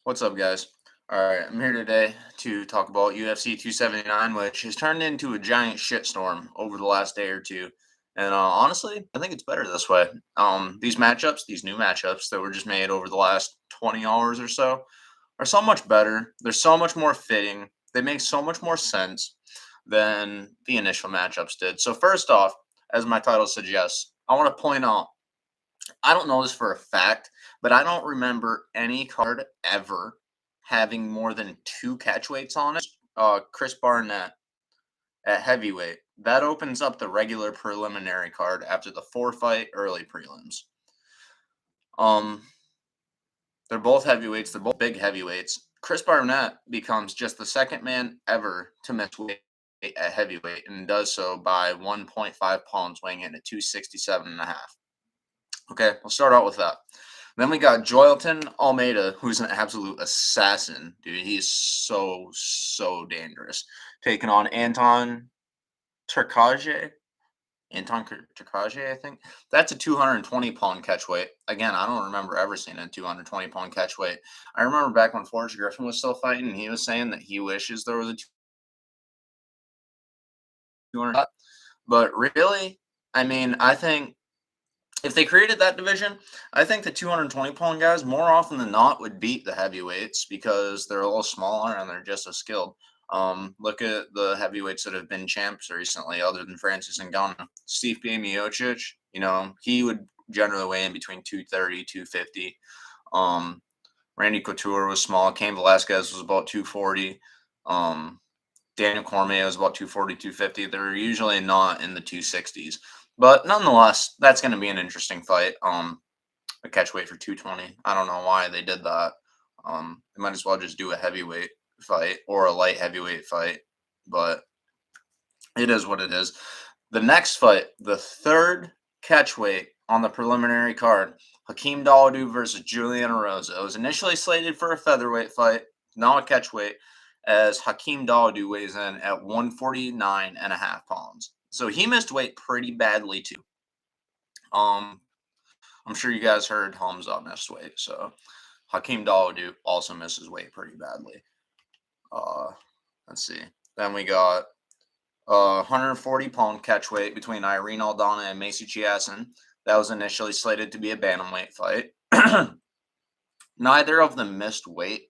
What's up, guys? All right, I'm here today to talk about UFC 279, which has turned into a giant shitstorm over the last day or two. And honestly, I think it's better this way. These new matchups that were just made over the last 20 hours or so, are so much better. They're so much more fitting. They make so much more sense than the initial matchups did. So, first off, as my title suggests, I want to point out I don't know this for a fact, but I don't remember any card ever having more than two catchweights on it. Chris Barnett at heavyweight. That opens up the regular preliminary card after the four fight early prelims. Um, they're both heavyweights. They're both big heavyweights. Chris Barnett becomes just the second man ever to miss weight at heavyweight and does so by 1.5 pounds, weighing in at 267 and a half. Okay, we'll start out with that. Then we got Joelton Almeida, who's an absolute assassin, dude. He's so dangerous. Taking on Turkaje. Anton Turkaje, I think. That's a 220-pound catchweight. Again, I don't remember ever seeing a 220-pound catchweight. I remember back when Forrest Griffin was still fighting, and he was saying that he wishes there was a 200. But really, I mean, I think if they created that division, I think the 220-pound guys more often than not would beat the heavyweights because they're a little smaller and they're just as skilled. Look at the heavyweights that have been champs recently, other than Francis Ngannou. Steve Miocic, he would generally weigh in between 230, 250. Randy Couture was small. Cain Velasquez was about 240. Daniel Cormier was about 240, 250. They're usually not in the 260s. But nonetheless, that's going to be an interesting fight. A catchweight for 220. I don't know why they did that. They might as well just do a heavyweight fight or a light heavyweight fight. But it is what it is. The next fight, the third catchweight on the preliminary card, Hakeem Dawodu versus Julian Erosa. It was initially slated for a featherweight fight, now a catchweight, as Hakeem Dawodu weighs in at 149 and a half pounds. So he missed weight pretty badly too. I'm sure you guys heard Hamza missed weight, so Hakeem Dawodu also misses weight pretty badly. Let's see. Then we got 140-pound catchweight between Irene Aldana and Macy Chiasson. That was initially slated to be a bantamweight fight. Neither of them missed weight.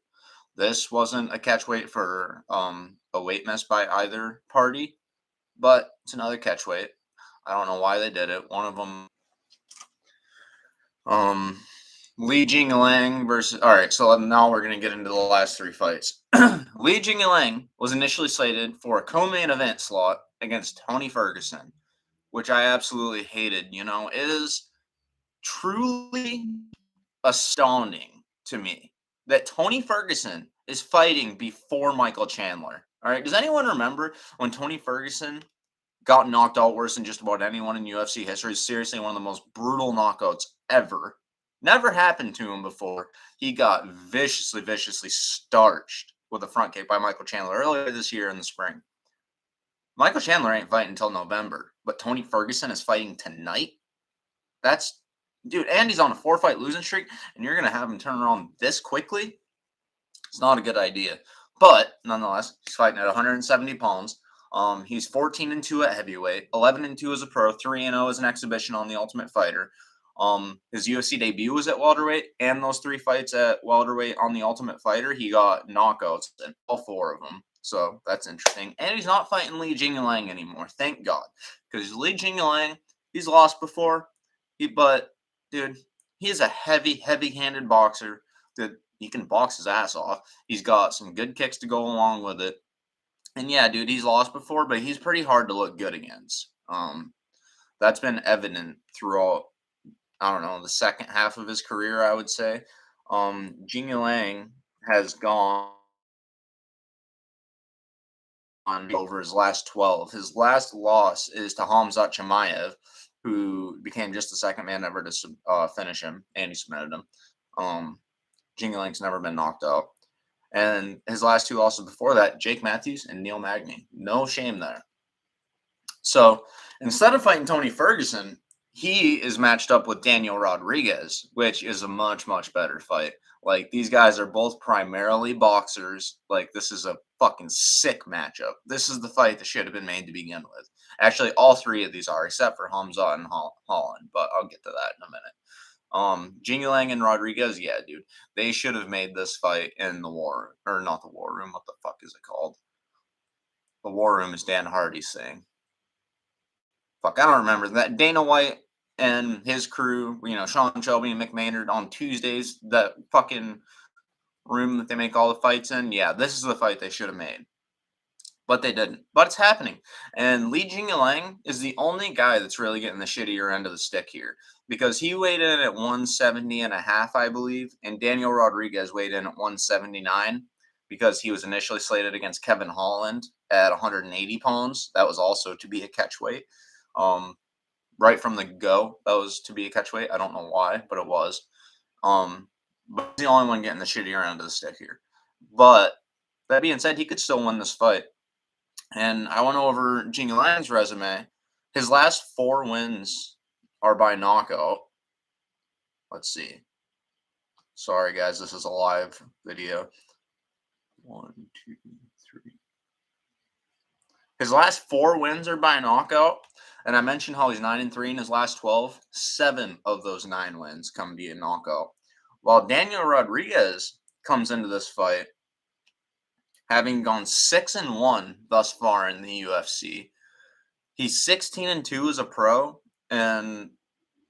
This wasn't a catchweight for a weight miss by either party, but it's another catchweight. I don't know why they did it. One of them, Li Jingliang versus. All right, so now we're gonna get into the last three fights. Li Jingliang was initially slated for a co-main event slot against Tony Ferguson, which I absolutely hated. It is truly astounding to me that Tony Ferguson is fighting before Michael Chandler. All right, does anyone remember when Tony Ferguson got knocked out worse than just about anyone in UFC history? Seriously, one of the most brutal knockouts ever. Never happened to him before. He got viciously starched with a front kick by Michael Chandler earlier this year in the spring. Michael Chandler ain't fighting until November, but Tony Ferguson is fighting tonight? Dude, and he's on a 4-fight losing streak, and you're going to have him turn around this quickly? It's not a good idea. But nonetheless, he's fighting at 170 pounds. He's 14-2 at heavyweight, 11-2 as a pro, 3-0 as an exhibition on the Ultimate Fighter. His UFC debut was at welterweight, and those three fights at welterweight on the Ultimate Fighter, he got knockouts in all four of them. So that's interesting. And he's not fighting Li Jingliang anymore, thank God, because Li Jingliang, he's lost before. But dude, he is a heavy-handed boxer that he can box his ass off. He's got some good kicks to go along with it. And yeah, dude, he's lost before, but he's pretty hard to look good against. That's been evident throughout, I don't know, the second half of his career, I would say. Jingliang has gone on over his last 12. His last loss is to Hamzat Chimaev, who became just the second man ever to finish him, and he submitted him. Jingliang's never been knocked out. And his last two losses before that, Jake Matthews and Neil Magny. No shame there. So instead of fighting Tony Ferguson, he is matched up with Daniel Rodriguez, which is a much, much better fight. Like, these guys are both primarily boxers. Like, this is a fucking sick matchup. This is the fight that should have been made to begin with. Actually, all three of these are, except for Hamza and Holland, but I'll get to that in a minute. Jinguang and Rodriguez, yeah, dude, they should have made this fight in the war, or not the war room. What the fuck is it called? The war room is Dan Hardy's thing. Fuck, I don't remember that. Dana White and his crew, Sean Shelby and Mick Maynard on Tuesdays, that fucking room that they make all the fights in. Yeah, this is the fight they should have made. But they didn't. But it's happening. And Li Jingliang is the only guy that's really getting the shittier end of the stick here. Because he weighed in at 170 and a half, I believe. And Daniel Rodriguez weighed in at 179 because he was initially slated against Kevin Holland at 180 pounds. That was also to be a catchweight. Right from the go, that was to be a catchweight. I don't know why, but it was. But he's the only one getting the shittier end of the stick here. But that being said, he could still win this fight. And I went over Jingle Liang's resume. His last 4 wins are by knockout. Let's see. Sorry, guys, this is a live video. 1, 2, 3. His last 4 wins are by knockout. And I mentioned how he's 9-3 in his last 12. 7 of those 9 wins come via knockout. While Daniel Rodriguez comes into this fight having gone 6-1 thus far in the UFC. He's 16-2 as a pro, and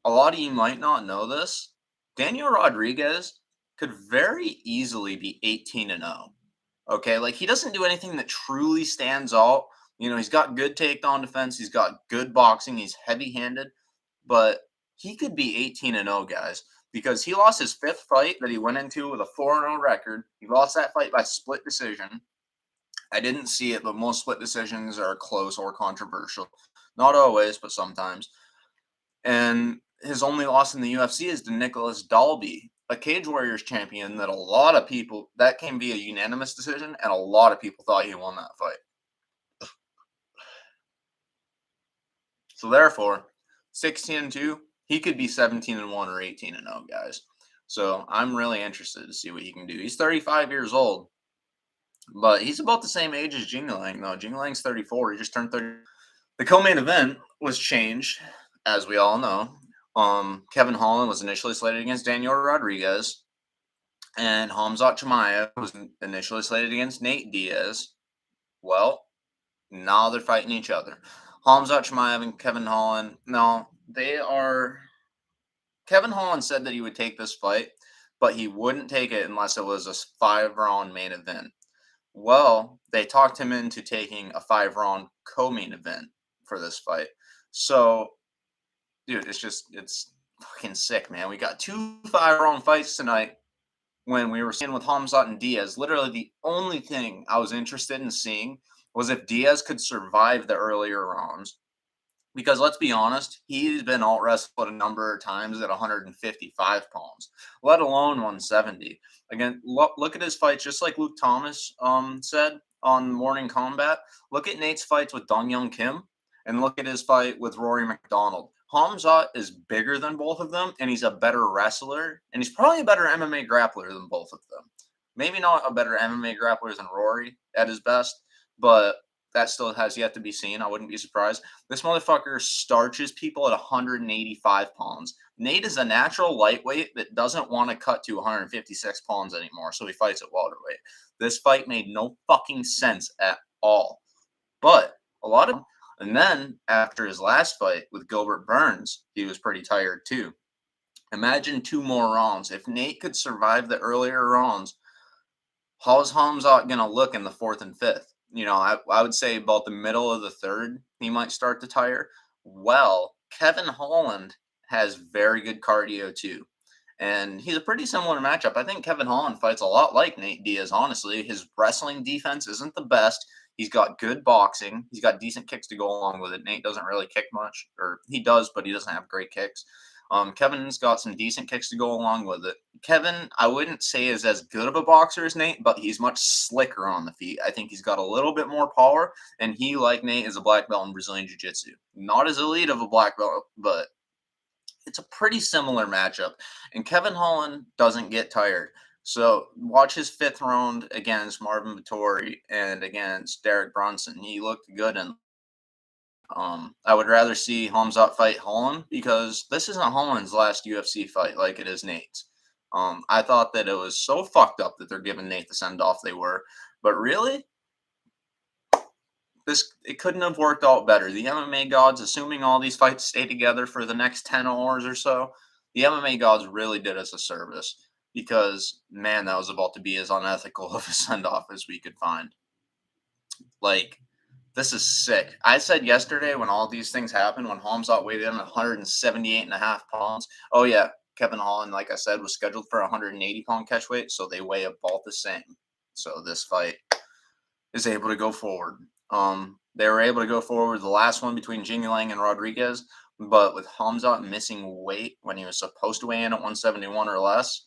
a lot of you might not know this. Daniel Rodriguez could very easily be 18-0. Okay, like, he doesn't do anything that truly stands out. He's got good takedown defense. He's got good boxing. He's heavy-handed, but he could be 18-0, guys, because he lost his 5th fight that he went into with a 4-0 record. He lost that fight by split decision. I didn't see it, but most split decisions are close or controversial. Not always, but sometimes. And his only loss in the UFC is to Nicholas Dalby, a Cage Warriors champion that a lot of people, that came via unanimous decision, and a lot of people thought he won that fight. So therefore, 16-2, he could be 17-1 or 18-0, guys. So I'm really interested to see what he can do. He's 35 years old, but he's about the same age as Jingliang, though. Jingliang's 34. He just turned 30. The co-main event was changed, as we all know. Kevin Holland was initially slated against Daniel Rodriguez, and Khamzat Chimaev was initially slated against Nate Diaz. Well, now they're fighting each other. Khamzat Chimaev and Kevin Holland. No, they are. Kevin Holland said that he would take this fight, but he wouldn't take it unless it was a 5-round main event. Well, they talked him into taking a 5-round co-main event for this fight. So, dude, it's fucking sick, man. We got 2 5-round fights tonight when we were seeing with Khamzat and Diaz. Literally, the only thing I was interested in seeing was if Diaz could survive the earlier rounds. Because let's be honest, he's been out-wrestled a number of times at 155 pounds, let alone 170. Again, look at his fights, just like Luke Thomas said on Morning Combat. Look at Nate's fights with Dong Young Kim, and look at his fight with Rory McDonald. Khamzat is bigger than both of them, and he's a better wrestler, and he's probably a better MMA grappler than both of them. Maybe not a better MMA grappler than Rory at his best, but that still has yet to be seen. I wouldn't be surprised. This motherfucker starches people at 185 pounds. Nate is a natural lightweight that doesn't want to cut to 156 pounds anymore, so he fights at welterweight. This fight made no fucking sense at all. But a lot of, and then after his last fight with Gilbert Burns, he was pretty tired too. Imagine 2 more rounds. If Nate could survive the earlier rounds, how's Khamzat going to look in the 4th and 5th? I would say about the middle of the 3rd, he might start to tire. Well, Kevin Holland has very good cardio too. And he's a pretty similar matchup. I think Kevin Holland fights a lot like Nate Diaz, honestly. His wrestling defense isn't the best. He's got good boxing. He's got decent kicks to go along with it. Nate doesn't really kick much, or he does, but he doesn't have great kicks. Kevin's got some decent kicks to go along with it. Kevin, I wouldn't say is as good of a boxer as Nate, but he's much slicker on the feet. I think he's got a little bit more power, and he, like Nate, is a black belt in Brazilian Jiu-Jitsu. Not as elite of a black belt, but It's a pretty similar matchup, and Kevin Holland doesn't get tired. So watch his fifth round against Marvin Vettori and against Derek Brunson. He looked good, and I would rather see Hamzat fight Holland because this isn't Holland's last UFC fight like it is Nate's. I thought that it was so fucked up that they're giving Nate the send off they were, but really, this it couldn't have worked out better. The MMA gods, assuming all these fights stay together for the next 10 hours or so, the MMA gods really did us a service because man, that was about to be as unethical of a send off as we could find. Like, this is sick. I said yesterday when all these things happened, when Hamzat weighed in at 178 and a half pounds. Oh yeah, Kevin Holland, like I said, was scheduled for 180-pound catchweight, so they weigh about the same. So this fight is able to go forward. They were able to go forward the last one between Jingyang and Rodriguez, but with Hamzat missing weight when he was supposed to weigh in at 171 or less,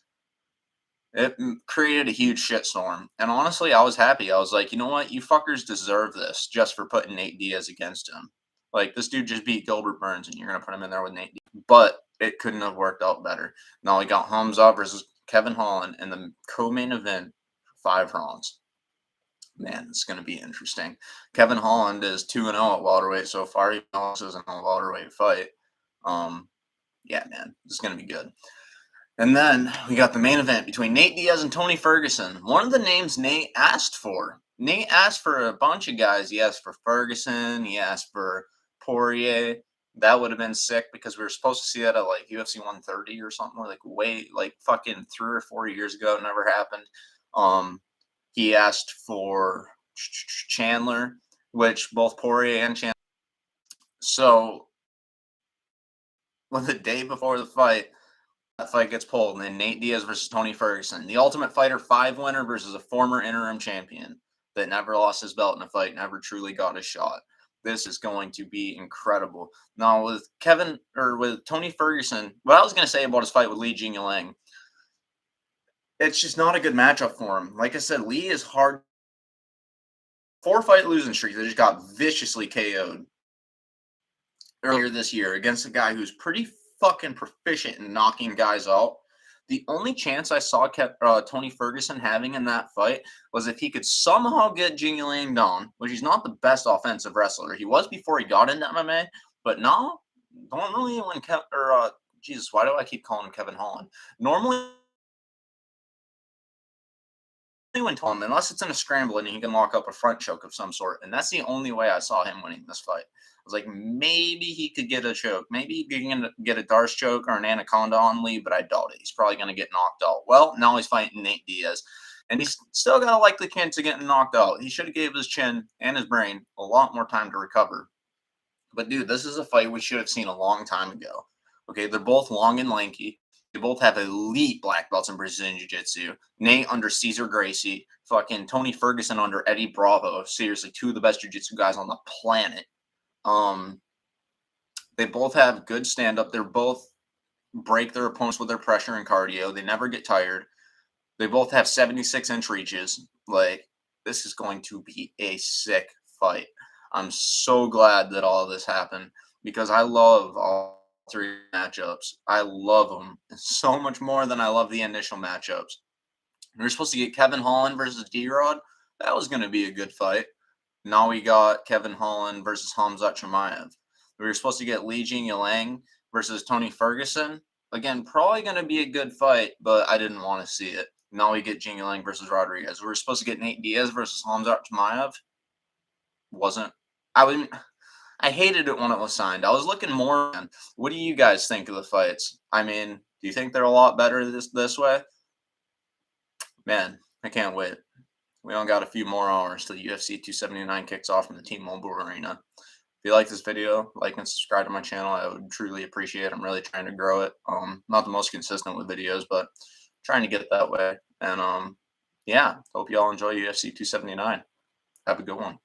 it created a huge shitstorm. And honestly, I was happy. I was like, you know what? You fuckers deserve this just for putting Nate Diaz against him. Like, this dude just beat Gilbert Burns, and you're going to put him in there with Nate Diaz. But it couldn't have worked out better. Now we got Hamzat versus Kevin Holland in the co-main event, 5 rounds. Man, it's going to be interesting. Kevin Holland is 2-0 at welterweight so far. He also is in a welterweight fight. Yeah, man, this is going to be good. And then we got the main event between Nate Diaz and Tony Ferguson. One of the names Nate asked for. Nate asked for a bunch of guys. He asked for Ferguson. He asked for Poirier. That would have been sick because we were supposed to see that at like UFC 130 or something. Like fucking 3 or 4 years ago. It never happened. He asked for Chandler, which both Poirier and Chandler. So, the day before the fight, that fight gets pulled, and then Nate Diaz versus Tony Ferguson, the Ultimate Fighter 5 winner versus a former interim champion that never lost his belt in a fight, never truly got a shot. This is going to be incredible. Now, with Tony Ferguson, what I was going to say about his fight with Li Jingyang, it's just not a good matchup for him. Like I said, Lee is hard. 4-fight losing streak. They just got viciously KO'd earlier this year against a guy who's pretty fucking proficient in knocking guys out. The only chance I saw Tony Ferguson having in that fight was if he could somehow get Jingyang down, which he's not the best offensive wrestler. He was before he got into MMA, but now, normally when Jesus, why do I keep calling him Kevin Holland? Normally, unless it's in a scramble and he can lock up a front choke of some sort. And that's the only way I saw him winning this fight. I was like, maybe he could get a choke. Maybe he can get a Darce choke or an Anaconda on Lee, but I doubt it. He's probably going to get knocked out. Well, now he's fighting Nate Diaz. And he's still got a likely chance of getting knocked out. He should have gave his chin and his brain a lot more time to recover. But, dude, this is a fight we should have seen a long time ago. Okay, they're both long and lanky. They both have elite black belts in Brazilian Jiu-Jitsu. Nate under Cesar Gracie. Fucking Tony Ferguson under Eddie Bravo. Seriously, 2 of the best Jiu-Jitsu guys on the planet. They both have good stand-up. They're both break their opponents with their pressure and cardio. They never get tired. They both have 76-inch reaches. Like, this is going to be a sick fight. I'm so glad that all of this happened because I love all 3 matchups. I love them so much more than I love the initial matchups. We were supposed to get Kevin Holland versus drod. That was going to be a good fight. Now we got Kevin Holland versus Hamzat Chimaev. We were supposed to get Li Jingyang versus Tony Ferguson. Again, probably going to be a good fight, but I didn't want to see it. Now we get Jingyang versus Rodriguez. We were supposed to get Nate Diaz versus Hamzat Chimaev. Wasn't. I hated it when it was signed. I was looking more. What do you guys think of the fights? I mean, do you think they're a lot better this way? Man, I can't wait. We only got a few more hours till UFC 279 kicks off in the T-Mobile Arena. If you like this video, like and subscribe to my channel. I would truly appreciate it. I'm really trying to grow it. Not the most consistent with videos, but trying to get it that way. And yeah, hope you all enjoy UFC 279. Have a good one.